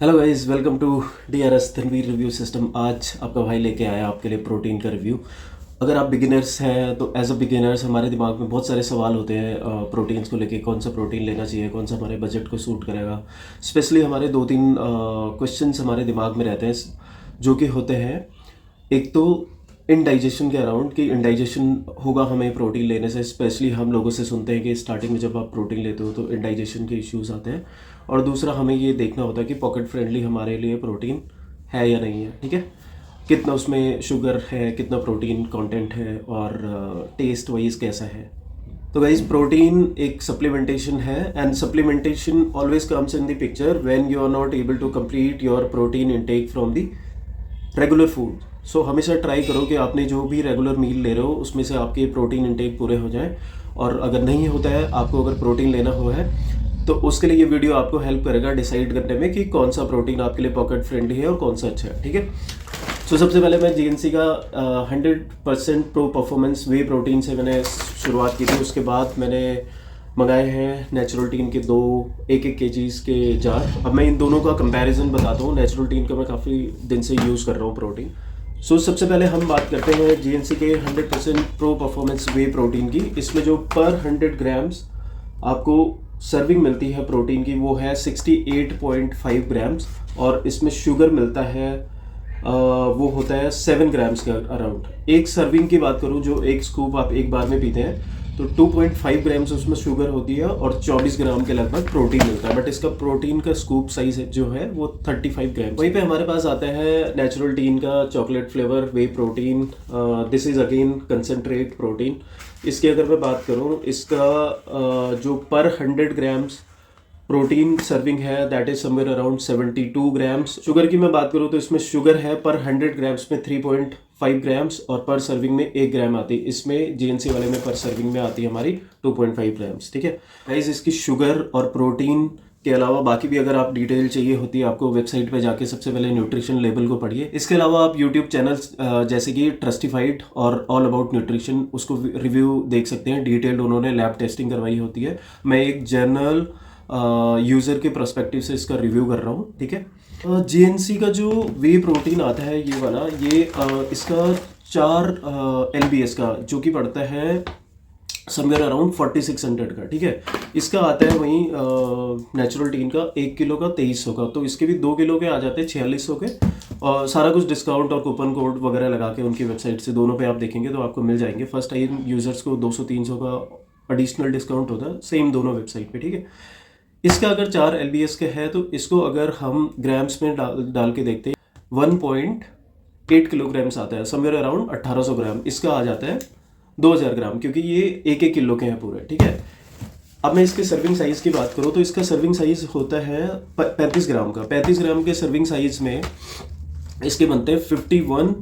Hello guys, welcome to DRS Tanveer review system. आज आपका भाई लेके आया आपके लिए प्रोटीन का रिव्यू। अगर आप बिगिनर्स हैं तो एज अ बिगिनर्स हमारे दिमाग में बहुत सारे सवाल होते हैं प्रोटीन्स को लेके। कौन सा प्रोटीन लेना चाहिए, कौन सा हमारे बजट को सूट करेगा। स्पेशली हमारे दो तीन क्वेश्चंस हमारे दिमाग में रहते हैं जो कि होते हैं। एक तो इनडाइजेशन के अराउंड कि इनडाइजेशन होगा हमें प्रोटीन लेने से। स्पेशली हम लोगों से सुनते हैं कि स्टार्टिंग में जब आप प्रोटीन लेते हो तो इनडाइजेशन के इश्यूज आते हैं। और दूसरा हमें ये देखना होता है कि पॉकेट फ्रेंडली हमारे लिए प्रोटीन है या नहीं है, ठीक है। कितना उसमें शुगर है, कितना प्रोटीन कंटेंट है और टेस्ट वाइज कैसा है। तो गाइज, प्रोटीन एक सप्लीमेंटेशन है and supplementation always comes in the picture when you are not able to complete your protein intake from the regular food. So हमेशा ट्राई करो कि आपने जो भी रेगुलर मील ले रहे हो उसमें से आपके प्रोटीन इनटेक पूरे हो जाए। और अगर नहीं होता है, आपको अगर प्रोटीन लेना हो है तो उसके लिए ये वीडियो आपको हेल्प करेगा डिसाइड करने में कि कौन सा प्रोटीन आपके लिए पॉकेट फ्रेंडली है और कौन सा अच्छा है, ठीक है। सो सबसे पहले मैं GNC का 100% प्रो परफॉर्मेंस वे प्रोटीन से मैंने शुरुआत की थी। उसके बाद मैंने मंगाए हैं नेचुरल टीन के दो 1-1 kgs के जार। अब मैं इन दोनों का कंपैरिजन बताता हूँ। नेचुरल टीन का मैं काफ़ी दिन से यूज़ कर रहा हूँ प्रोटीन। सो सबसे पहले हम बात करते हैं GNC के 100% प्रो परफॉर्मेंस वे प्रोटीन की। इसमें जो पर 100 ग्राम्स आपको सर्विंग मिलती है प्रोटीन की वो है 68.5 ग्राम्स। और इसमें शुगर मिलता है वो होता है 7 ग्राम्स के अराउंड। एक सर्विंग की बात करूँ, जो एक स्कूप आप एक बार में पीते हैं तो 2.5 ग्राम्स उसमें शुगर होती है और 24 ग्राम के लगभग प्रोटीन मिलता है। बट इसका प्रोटीन का स्कूप साइज जो है वो 35 ग्राम। वहीं पे हमारे पास आता है नेचुरल टीन का chocolate flavour way protein. This is again concentrate protein. इसकी अगर मैं बात करूँ, इसका जो पर 100 ग्राम्स प्रोटीन सर्विंग है that is somewhere around 72 grams. Sugar की मैं बात करूँ तो इसमें शुगर है पर 100 ग्राम्स में 3.5 ग्राम्स और पर सर्विंग में 1 ग्राम आती है। इसमें GNC वाले में पर सर्विंग में आती है हमारी 2.5 ग्राम्स, ठीक है गाइस। इसकी शुगर और प्रोटीन के अलावा बाकी भी अगर आप डिटेल चाहिए होती है आपको वेबसाइट पे जाके सबसे पहले न्यूट्रिशन लेबल को पढ़िए। इसके अलावा आप यूट्यूब चैनल्स जैसे कि ट्रस्टिफाइड और ऑल अबाउट न्यूट्रिशन उसको रिव्यू देख सकते हैं। डिटेल्ड उन्होंने लैब टेस्टिंग करवाई होती है। मैं एक जनरल यूज़र के पर्सपेक्टिव से इसका रिव्यू कर रहा हूँ, ठीक है। GNC का जो वे प्रोटीन आता है ये वाला, ये इसका 4 LBS का जो कि पड़ता है समवेयर अराउंड 4600 का, ठीक है। इसका आता है वहीं नेचुरल टीन का 1 किलो का 2300 का। तो इसके भी 2 किलो के आ जाते हैं 4600 के। और सारा कुछ डिस्काउंट और कूपन कोड वगैरह लगा के उनकी वेबसाइट से दोनों पे आप देखेंगे तो आपको मिल जाएंगे। फर्स्ट टाइम यूज़र्स को 200-300 का एडिशनल डिस्काउंट होता है सेम दोनों वेबसाइट पे, ठीक है। इसका अगर 4 LBS का है तो इसको अगर हम ग्राम्स में डाल के देखते हैं 1.8 किलोग्राम्स आता है, समवेयर अराउंड 1800 ग्राम। इसका आ जाता है 2000 ग्राम, क्योंकि ये 1-1 किलो के हैं पूरे, ठीक है। अब मैं इसके सर्विंग साइज की बात करूँ तो इसका सर्विंग साइज होता है 35 ग्राम का। 35 ग्राम के सर्विंग साइज में इसके बनते हैं 51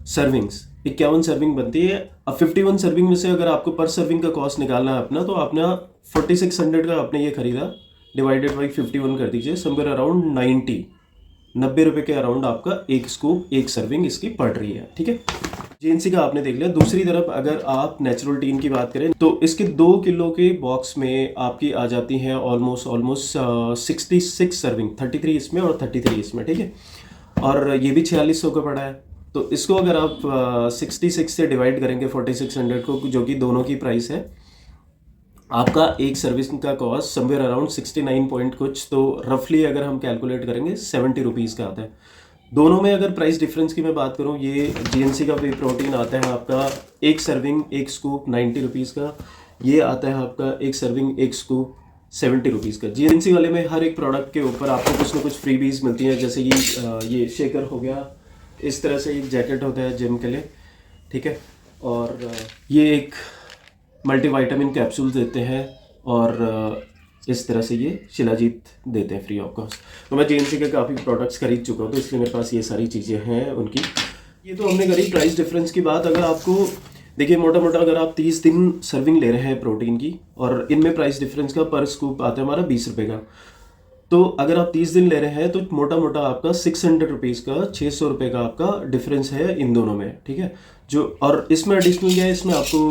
सर्विंग्स, 51 सर्विंग बनती है। अब 51 सर्विंग में से अगर आपको पर सर्विंग का कॉस्ट निकालना है अपना, तो आपने 4600 का आपने ये खरीदा, डिवाइडेड बाई 51 कर दीजिए, समवेयर अराउंड 90 रुपए के अराउंड आपका एक स्कूप एक सर्विंग इसकी पड़ रही है, ठीक है। GNC का आपने देख लिया। दूसरी तरफ अगर आप नेचुरल टीन की बात करें तो इसके 2 किलो के बॉक्स में आपकी आ जाती है ऑलमोस्ट 66 सर्विंग, 33 इसमें और 33 इसमें, ठीक है। और ये भी 4600 का पड़ा है। तो इसको अगर आप 66 से डिवाइड करेंगे 4600 को, जो कि दोनों की प्राइस है, आपका एक सर्विसिंग का कॉस्ट समवेयर अराउंड 69 पॉइंट कुछ, तो रफली अगर हम कैलकुलेट करेंगे 70 रुपीज़ का आता है। दोनों में अगर प्राइस डिफरेंस की मैं बात करूं, ये GNC का वे प्रोटीन आता है आपका एक सर्विंग एक स्कूप 90 रुपीज़ का। ये आता है आपका एक सर्विंग एक स्कूप 70 रुपीज़ का। GNC वाले में हर एक प्रोडक्ट के ऊपर आपको कुछ ना कुछ फ्रीबीज मिलती हैं। जैसे कि ये शेकर हो गया, इस तरह से एक जैकेट होता है जिम के लिए, ठीक है। और ये एक मल्टीविटामिन कैप्सूल देते हैं और इस तरह से ये शिलाजीत देते हैं फ्री ऑफ कॉस्ट। तो मैं GNC के काफ़ी प्रोडक्ट्स खरीद चुका हूँ तो इसलिए मेरे पास ये सारी चीज़ें हैं उनकी। ये तो हमने करी प्राइस डिफरेंस की बात। अगर आपको देखिए मोटा मोटा अगर आप 30 दिन सर्विंग ले रहे हैं प्रोटीन की और इनमें प्राइस डिफरेंस का पर स्कूप आता है हमारा 20 रुपये का, तो अगर आप 30 दिन ले रहे हैं तो मोटा मोटा आपका 600 रुपीज़ का 600 रुपये का आपका डिफरेंस है इन दोनों में, ठीक है। जो और इसमें एडिशनल क्या है, इसमें आपको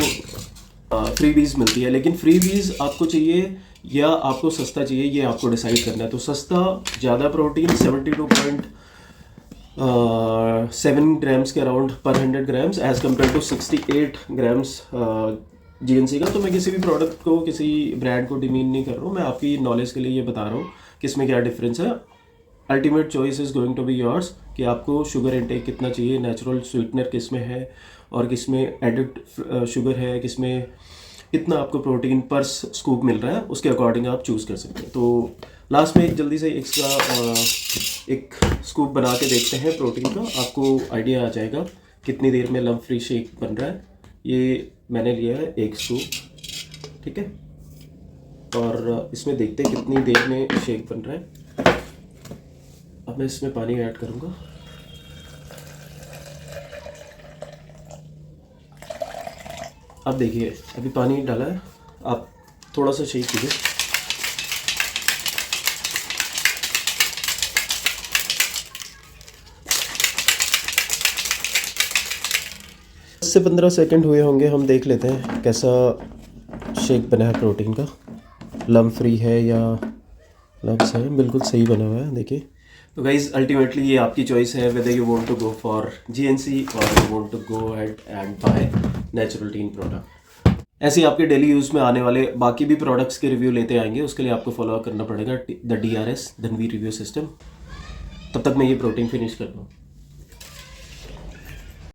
फ्री बीज मिलती है, लेकिन फ्री बीज आपको चाहिए या आपको सस्ता चाहिए, ये आपको डिसाइड करना है। तो सस्ता, ज़्यादा प्रोटीन 72.7 ग्राम्स के अराउंड पर 100 grams as compared to 68 grams GNC का। तो मैं किसी भी प्रोडक्ट को, किसी ब्रांड को डिमीन नहीं कर रहा हूँ, मैं आपकी नॉलेज के लिए ये बता रहा हूँ कि इसमें क्या डिफरेंस है। Ultimate choice is going to be yours कि आपको शुगर इनटेक कितना चाहिए, नेचुरल स्वीटनर किस में है और किस में एडिड शुगर है, किस में कितना आपको प्रोटीन पर स्कूप मिल रहा है, उसके अकॉर्डिंग आप चूज़ कर सकते हैं। तो लास्ट में एक जल्दी से एक स्कूप बना के देखते हैं प्रोटीन का, आपको आइडिया आ जाएगा कितनी देर में लम्प फ्री शेक बन रहा है। ये मैंने लिया है 1 स्कूप, ठीक है, और इसमें देखते हैं कितनी देर में शेक बन रहा है। अब मैं इसमें पानी ऐड करूँगा। अब देखिए अभी पानी डाला है, आप थोड़ा सा शेक कीजिए। से 15 सेकंड हुए होंगे, हम देख लेते हैं कैसा शेक बना है प्रोटीन का, लम्प फ्री है या लम्प्स है। बिल्कुल सही बना हुआ है, देखिए। तो गाइज अल्टीमेटली ये आपकी चॉइस है whether you want to go for GNC और you want to go ahead and buy natural teen product. ऐसे ही आपके डेली यूज़ में आने वाले बाकी भी प्रोडक्ट्स के रिव्यू लेते आएंगे, उसके लिए आपको फॉलो करना पड़ेगा the DRS Dhanveer review system. तब तक मैं ये प्रोटीन फिनिश कर दूँ।